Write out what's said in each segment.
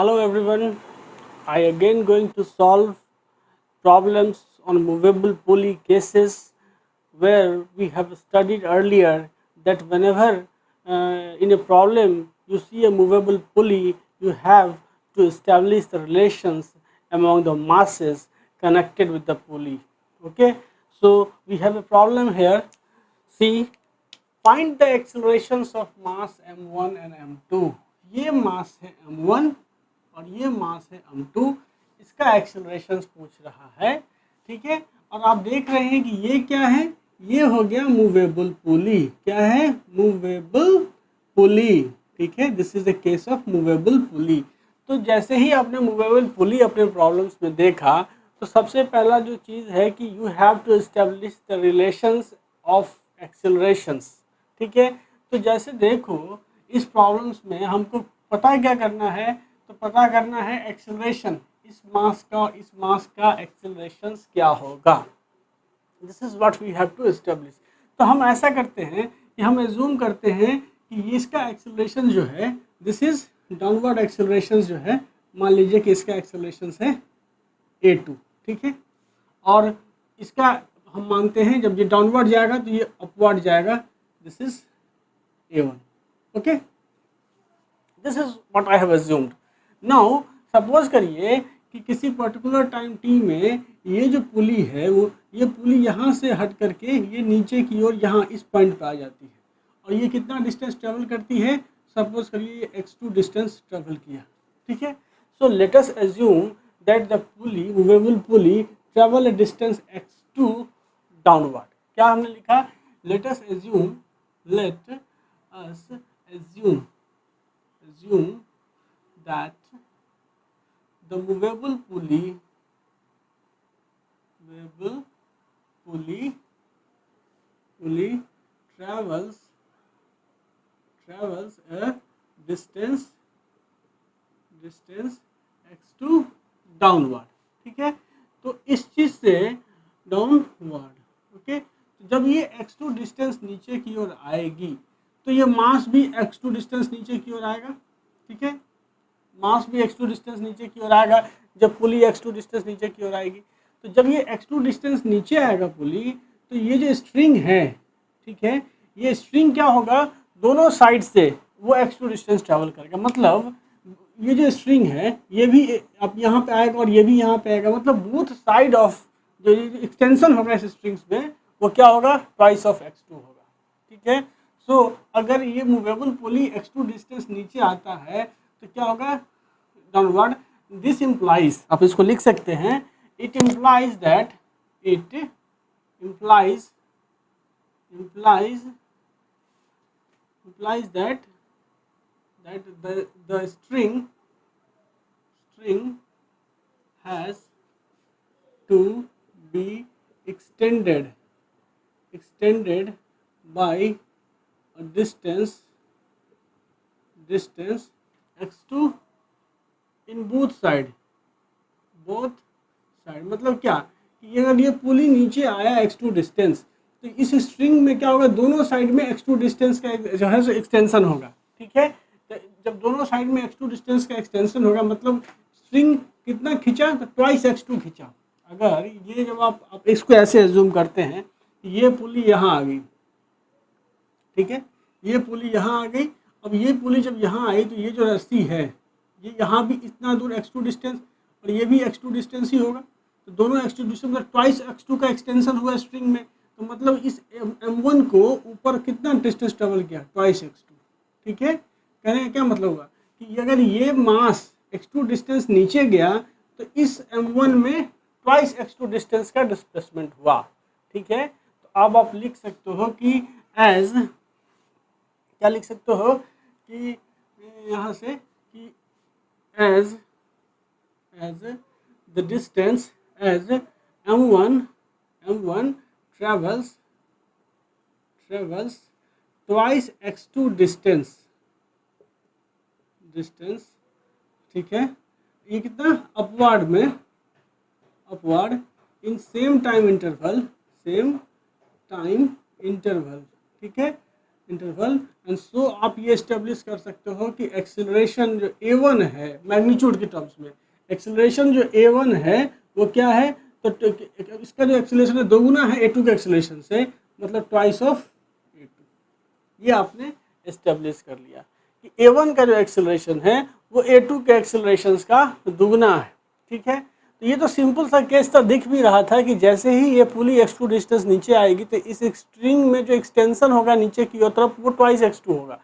Hello everyone. I again going to solve problems on movable pulley cases where we have studied earlier that whenever in a problem you see a movable pulley, you have to establish the relations among the masses connected with the pulley. Okay, so we have a problem here. See, find the accelerations of mass m1 and m2. ये मास है m1 और ये मास है m2, इसका acceleration पूछ रहा है। ठीक है, और आप देख रहे हैं कि ये क्या है, ये हो गया मूवेबल पुली। क्या है? Movable pulley. ठीक है, this is the case of movable pulley. तो जैसे ही आपने मूवेबल पुली अपने प्रॉब्लम्स में देखा तो सबसे पहला जो चीज़ है कि you have to establish the relations of accelerations. ठीक है, तो जैसे देखो इस प्रॉब्लम्स में हमको पता क्या करना है, तो पता करना है एक्सेलरेशन, इस मास का एक्सेलरेशन क्या होगा। This is what we have to establish. तो हम ऐसा करते हैं कि हम एज्यूम करते हैं कि इसका एक्सेलरेशन जो है, दिस इज डाउनवर्ड एक्सेलरेशन जो है, मान लीजिए कि इसका एक्सेलरेशन है a2। ठीक है, और इसका हम मानते हैं जब ये डाउनवर्ड जाएगा तो ये अपवर्ड जाएगा, this is a1। Okay, this is what I have assumed. Now suppose करिए कि किसी पर्टिकुलर टाइम t में ये जो पुली है वो ये पुली यहाँ से हट करके ये नीचे की ओर यहाँ इस पॉइंट पे आ जाती है, और ये कितना डिस्टेंस ट्रेवल करती है, सपोज करिए ये x2 डिस्टेंस ट्रेवल किया। ठीक है, so let us assume that the pulley, movable pulley, travel a distance x2 downward. क्या हमने लिखा? Let us assume that the movable pulley travels a distance x2 downward. ठीक है, तो इस चीज से डाउनवर्ड। ओके, तो जब ये x2 डिस्टेंस नीचे की ओर आएगी तो ये मास भी x2 डिस्टेंस नीचे की ओर आएगा। ठीक है, मास भी x2 डिस्टेंस नीचे की ओर आएगा जब पुली x2 डिस्टेंस नीचे की ओर आएगी। तो जब ये x2 डिस्टेंस नीचे आएगा पुली, तो ये जो स्ट्रिंग है, ठीक है, ये स्ट्रिंग क्या होगा, दोनों साइड से वो x2 डिस्टेंस ट्रैवल करेगा। मतलब ये जो स्ट्रिंग है ये भी अब यहाँ पे आएगा और ये भी यहाँ पे आएगा, मतलब बोथ साइड ऑफ जो एक्सटेंशन होगा इस स्ट्रिंग्स में वो क्या होगा, ट्वाइस ऑफ x2 होगा। ठीक है, सो अगर ये मूवेबल पुली x2 डिस्टेंस नीचे आता है तो क्या होगा, डाउनवर्ड। दिस इम्प्लाइज, आप इसको लिख सकते हैं, it implies that the string has to be extended by a distance x2 in both side। मतलब क्या कि अगर ये पुली नीचे आया x2 डिस्टेंस तो इस स्ट्रिंग में क्या होगा, दोनों साइड में x2 डिस्टेंस का जो है सो एक्सटेंशन होगा। ठीक है, तो जब दोनों साइड में x2 डिस्टेंस का एक्सटेंशन होगा मतलब स्ट्रिंग कितना खींचा, तो ट्वाइस x2 खींचा। अगर ये जब आप इसको ऐसे एज्यूम करते हैं, ये पुली यहाँ आ गई। ठीक है, ये पुली यहाँ आ गई। अब ये पुली जब यहाँ आई तो ये जो रस्सी है ये यहाँ भी इतना दूर x2 डिस्टेंस और ये भी x2 डिस्टेंस ही होगा, तो दोनों x2 डिस्टेंस में ट्वाइस x2 का एक्सटेंशन हुआ स्ट्रिंग में। तो मतलब इस m1 को ऊपर कितना डिस्टेंस ट्रेवल किया, ट्वाइस x2। ठीक है, कहने का क्या मतलब हुआ कि अगर ये मास x2 डिस्टेंस नीचे गया तो इस m1 में ट्वाइस x2 डिस्टेंस का डिस्प्लेसमेंट हुआ। ठीक है, तो अब आप लिख सकते हो कि एज, क्या लिख सकते हो कि यहाँ से कि as the distance as m1 travels twice x2 distance. ठीक है, ये कितना, upward in same time interval. ठीक है, इंटरवल। एंड सो आप ये इस्टेब्लिश कर सकते हो कि एक्सेलरेशन जो a1 है मैग्नीट्यूड के टर्म्स में, एक्सेलरेशन जो a1 है वो क्या है, तो इसका जो एक्सेलरेशन है दोगुना है a2 के एक्सेलरेशन से, मतलब ट्वाइस ऑफ a2। ये आपने इस्टेब्लिश कर लिया कि a1 का जो एक्सेलरेशन है वो a2 के एक्सेलरेशन का दुगना है। ठीक है, तो ये तो सिंपल सा केस था, दिख भी रहा था कि जैसे ही ये पुली x2 डिस्टेंस नीचे आएगी तो इस स्ट्रिंग में जो एक्सटेंशन होगा नीचे की तरफ वो ट्वाइस x2 होगा।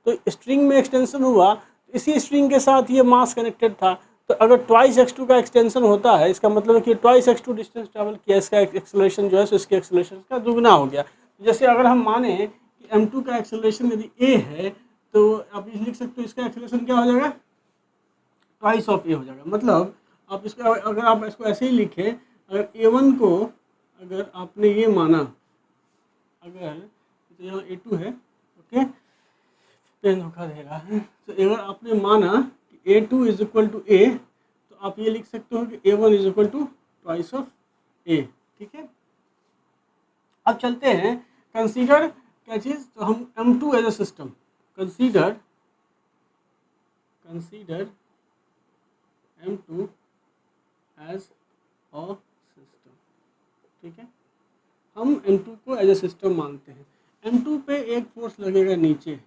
तो स्ट्रिंग में एक्सटेंशन हुआ, इसी स्ट्रिंग के साथ ये मास कनेक्टेड था, तो अगर ट्वाइस x2 का एक्सटेंशन होता है इसका मतलब है कि ट्वाइस x2 डिस्टेंस ट्रैवल किया, इसका एक्सेलरेशन जो है सो इसके एक्सेलरेशन का दुगना हो गया। जैसे अगर हम माने कि m2 का एक्सेलरेशन यदि a है तो आप ये लिख सकते हो इसका एक्सेलरेशन क्या हो जाएगा, ट्वाइस ऑफ a हो जाएगा। मतलब आप इसका अगर आप इसको ऐसे ही लिखें, अगर a1 को अगर आपने ये माना, अगर तो यहाँ a2 है, ओके पेन धोखा दे रहा है, तो अगर आपने माना कि a2 is equal to a, तो आप ये लिख सकते हो कि a1 is equal to twice of a। ठीक है, अब चलते हैं कंसीडर क्या चीज़, तो हम m2 as a system, consider m2 as a system. ठीक है, हम m2 को एज अ सिस्टम मानते हैं। m2 पे एक फोर्स लगेगा नीचे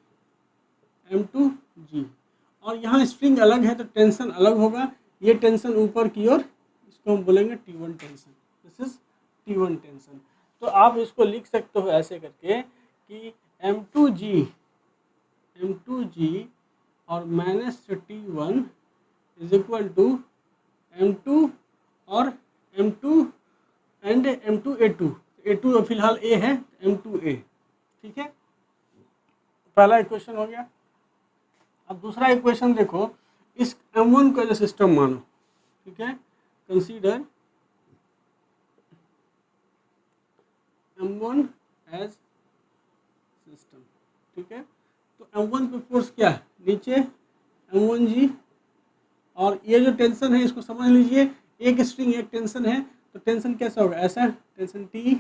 m2g, और यहाँ स्ट्रिंग अलग है तो टेंशन अलग होगा, ये टेंशन ऊपर की ओर, इसको हम बोलेंगे T1 tension, this is T1 tension. तो आप इसको लिख सकते हो ऐसे करके कि m2g और minus T1 is equal to m2 और m2 एंड m2 a2 फिलहाल a है, m2a। ठीक है, पहला इक्वेशन हो गया। अब दूसरा इक्वेशन देखो, इस m1 को एज सिस्टम मानो। ठीक है, कंसीडर m1 एज सिस्टम। ठीक है, तो m1 पे फोर्स क्या है, नीचे m1g, और ये जो टेंशन है इसको समझ लीजिए, एक स्ट्रिंग एक टेंशन है, तो टेंशन कैसा होगा, ऐसा टेंशन T।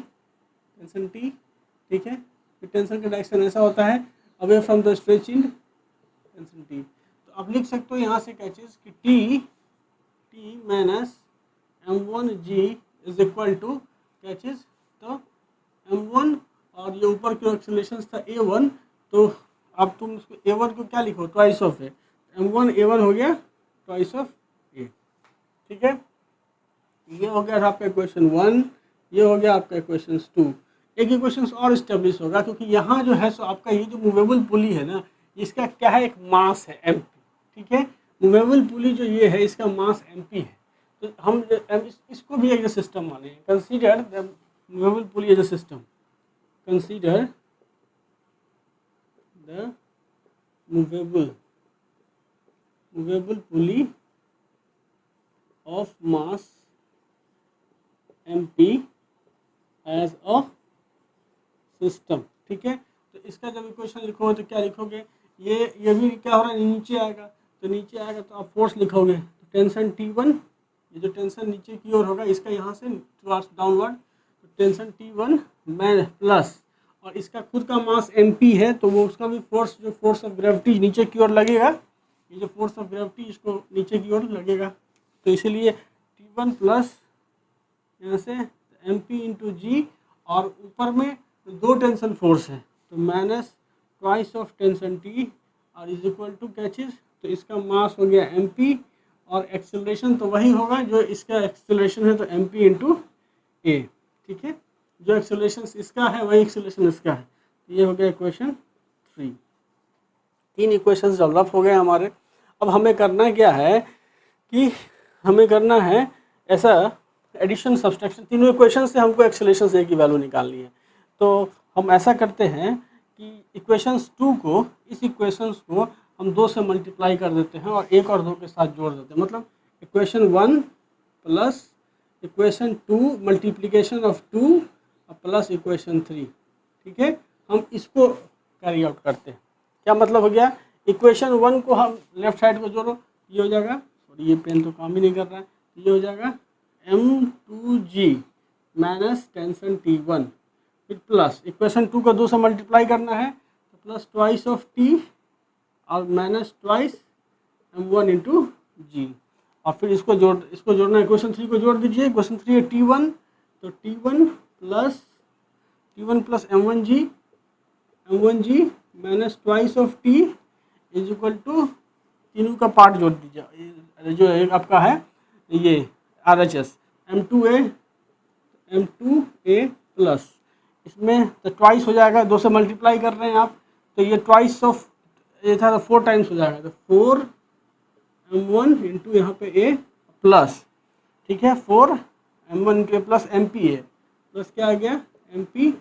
ठीक है, टेंशन का डायरेक्शन ऐसा होता है, away from the stretching tension T। तो आप लिख सकते हो यहाँ से क्या चीज़ कि T minus m1g is equal to क्या चीज़, तो m1 और ये ऊपर की एक्सेलरेशन था a1, तो अब तुम उसको a1 को क्या लिखो, ट्वाइस ऑफ है, m1 a1 हो गया ट्वाइस ऑफ a। ठीक है, ये हो गया आपका इक्वेशन 1, ये हो गया आपका इक्वेशन 2। एक इक्वेशन और इस्टेब्लिश होगा, क्योंकि यहाँ जो है सो आपका ये जो मूवेबल पुली है ना, इसका क्या है, एक मास है mp। ठीक है, मूवेबल पुली जो ये है इसका मास mp है, तो हम इसको भी एक सिस्टम माने, consider the movable pulley as a system, consider the movable pulley of mass mp as a system. ठीक है, तो इसका जब इक्वेशन लिखोगे तो क्या लिखोगे, ये भी क्या हो रहा है, नीचे आएगा, तो नीचे आएगा तो आप फोर्स लिखोगे, तो टेंशन T1, ये जो टेंशन नीचे की ओर होगा इसका यहाँ से डाउनवर्ड, तो टेंशन T1 मैं प्लस, और इसका खुद का मास mp है, तो वो उसका भी फोर्स, जो फोर्स ऑफ ग्रेविटी नीचे की ओर लगेगा, ये जो फोर्स ऑफ ग्रेविटी इसको नीचे की ओर लगेगा, तो इसीलिए T1 प्लस यहाँ से mp इंटू जी, और ऊपर में दो टेंशन फोर्स है, तो minus twice of tension T और इज इक्वल टू क्या चीज़, तो इसका मास हो गया mp, और एक्सेलरेशन तो वही होगा जो इसका एक्सेलरेशन है, तो mp इंटू a। ठीक है, जो एक्सेलरेशन इसका है वही एक्सेलरेशन इसका है, तो ये हो गया इक्वेशन 3। 3 इक्वेशन डेवलप हो गए हमारे। अब हमें करना क्या है कि हमें करना है ऐसा एडिशन सब्सट्रैक्शन, तीनों इक्वेशन से हमको एक्सेलरेशन से की वैल्यू निकालनी है। तो हम ऐसा करते हैं कि इक्वेशंस 2 को, इस इक्वेशंस को हम 2 से मल्टीप्लाई कर देते हैं और 1 और 2 के साथ जोड़ देते हैं, मतलब equation 1 plus equation 2 multiplication of 2 plus equation 3। ठीक है, हम इसको कैरी आउट करते हैं। क्या मतलब हो गया, इक्वेशन 1 को हम लेफ्ट साइड को जोड़ो, ये हो जाएगा, सॉरी ये पेन तो काम ही नहीं कर रहा है, ये हो जाएगा m2g माइनस टेंशन T1, फिर प्लस इक्वेशन 2 को 2 से मल्टीप्लाई करना है, तो प्लस ट्वाइस ऑफ टी और माइनस ट्वाइस m1 इंटू जी। और फिर इसको जोड़ना है, क्वेश्चन 3 को जोड़ दीजिए। क्वेश्चन 3 है T1, तो T1 plus m1g minus twice of T is equal to, तीनों का पार्ट जोड़ दीजिए, जो एक आपका है ये RHS m2a प्लस, इसमें तो ट्वाइस हो जाएगा, 2 से मल्टीप्लाई कर रहे हैं आप, तो ये ट्वाइस ऑफ ये था तो 4 टाइम्स हो जाएगा, तो 4m1 इंटू यहाँ पे a प्लस, ठीक है, 4m1 के प्लस MPa प्लस क्या आ गया MPa।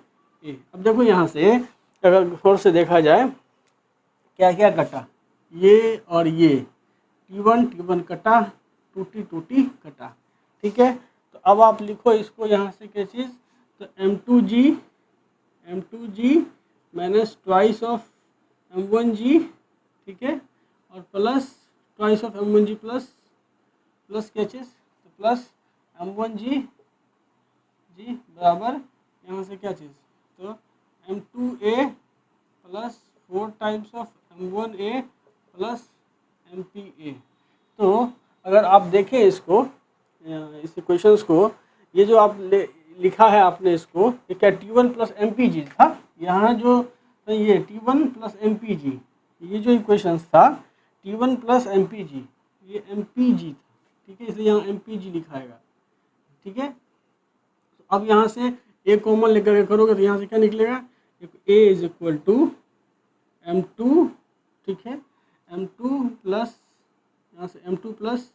अब देखो यहाँ से अगर गौर से देखा जाए क्या क्या कटा, ये और ये T1 कटा, 2T कटा, ठीक है। तो अब आप लिखो इसको यहाँ से क्या चीज़, तो m2g minus twice of m1g, ठीक है, और plus twice of m1g plus क्या चीज़, तो प्लस m1g बराबर यहाँ से क्या चीज़, तो m2a plus 4 times of m1a plus MPa। तो अगर आप देखें इसको, इस इक्वेशंस को, ये जो आप लिखा है आपने इसको, ये क्या T1 प्लस MPg था, यहाँ जो तो ये T1 प्लस MPg, ये जो इक्वेशंस था T1 प्लस MPg, ये MPg था, ठीक है, इसलिए यहाँ MPg लिखाएगा, ठीक है। तो अब यहाँ से a कॉमन लेकर करोगे तो यहाँ से क्या निकलेगा, a is equal to m2, ठीक है, m2 प्लस यहाँ से m2 plus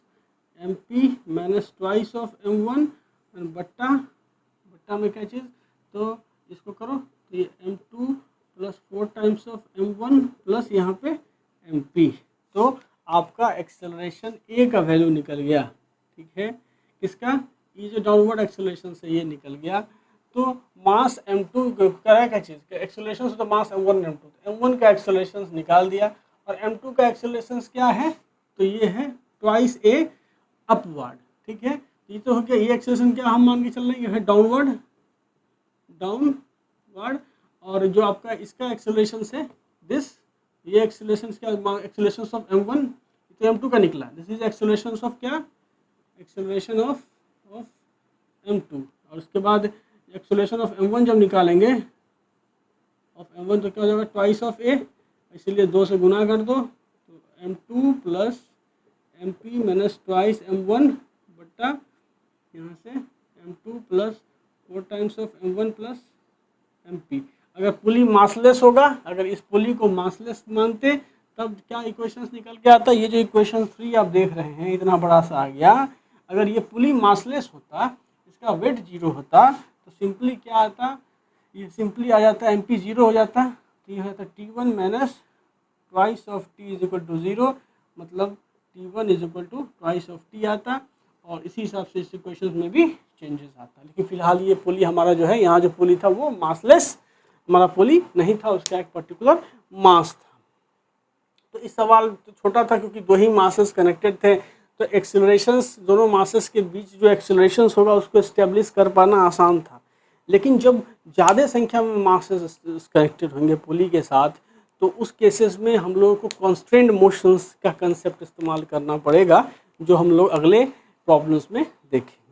MP minus twice of m1 बट्टा में क्या चीज़, तो इसको करो तो ये m2 plus 4 times of m1 plus यहाँ पे MP, तो आपका एक्सेलरेशन a का वैल्यू निकल गया, ठीक है, किसका, ये जो डाउनवर्ड एक्सेलरेशन से ये निकल गया। तो मास m2 करा क्या चीज़, एक्सेलरेशन से तो मास m1 m2, m1 का एक्सेलरेशन निकाल दिया, और m2 का एक्सेलरेशन क्या है, तो ये है ट्वाइस a अपवर्ड, ठीक है। ये तो हो गया, ये एक्सेलरेशन क्या हम मान के चल रहे हैं, ये है डाउनवर्ड, और जो आपका इसका एक्सेलरेशन है दिस, ये एक्सेलरेशन क्या, एक्सेलरेशन ऑफ m1 तो m2 का निकला, दिस इज एक्सेलरेशन ऑफ क्या, एक्सेलरेशन ऑफ m2, और उसके बाद एक्सेलरेशन ऑफ m1 जब निकालेंगे ऑफ m1 तो क्या हो जाएगा ट्वाइस ऑफ a, इसलिए 2 से गुना कर दो, तो m2 plus MP minus twice m1 बट्टा यहाँ से m2 plus 4 times of m1 plus MP। अगर पुली मासलेस होगा, अगर इस पुली को मासलेस मानते तब क्या इक्वेशंस निकल के आता, ये जो इक्वेशन 3 आप देख रहे हैं इतना बड़ा सा आ गया, अगर ये पुली मासलेस होता, इसका वेट 0 होता, तो सिंपली क्या आता, ये सिंपली आ जाता MP 0 हो जाता, तो ये होता T1 minus twice of T is equal to 0, मतलब T1 is equal to twice of T आता, और इसी हिसाब से इस इक्वेशन में भी चेंजेस आता। लेकिन फिलहाल ये पुली हमारा जो है, यहाँ जो पुली था वो मासलेस हमारा पुली नहीं था, उसका एक पर्टिकुलर मास था। तो इस सवाल तो छोटा था क्योंकि 2 ही मासेस कनेक्टेड थे, तो एक्सेलरेशंस दोनों मासेस के बीच जो एक्सेलरेशंस होगा उसको इस्टेब्लिश कर पाना आसान था। लेकिन जब ज़्यादा संख्या में मासेस कनेक्टेड होंगे पुली के साथ, तो उस केसेस में हम लोगों को कॉन्स्ट्रेंड मोशंस का कंसेप्ट इस्तेमाल करना पड़ेगा, जो हम लोग अगले प्रॉब्लम्स में देखें।